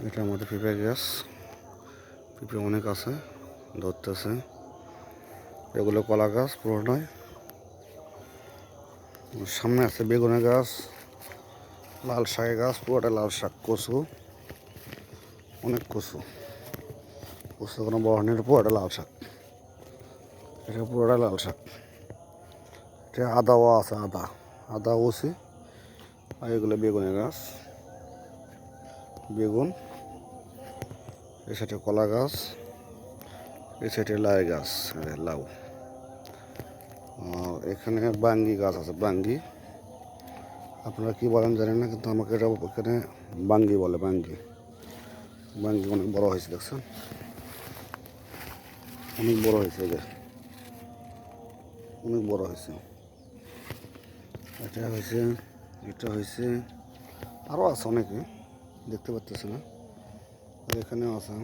এটা আমাদের পিঁপড়া গাছ, পিঁপড়ে অনেক আছে, ধরতেছে। এগুলো কলা গাছ পুরোটাই। সামনে আছে বেগুনের গাছ, লাল শাকের গাছ, পুরোটা লাল শাক, কচু, অনেক কচু, কচু কোনো বহনের পুরোটা লাল শাক, এটা পুরোটা লাল শাক। এটা আদাও আছে, আদা উচি। আর এগুলো বেগুনের গাছ, বেগুন। এই সাইডে কলা গাছ, এই সাইডে লাই গাছ, লাউ। আর এখানে বাঙ্গি গাছ আছে, বাঙ্গি। আপনারা কি বলেন জানেন না, কিন্তু আমাকে এটা এখানে বাঙ্গি বলে, বাঙ্গি। বাঙ্গি অনেক বড় হয়েছে, দেখছেন, অনেক বড় হয়েছে, অনেক বড় হয়েছে। এটা হয়েছে, এটা হয়েছে, আরও আছে অনেকে, দেখতে পাচ্তেছে না, এখানেও আছে।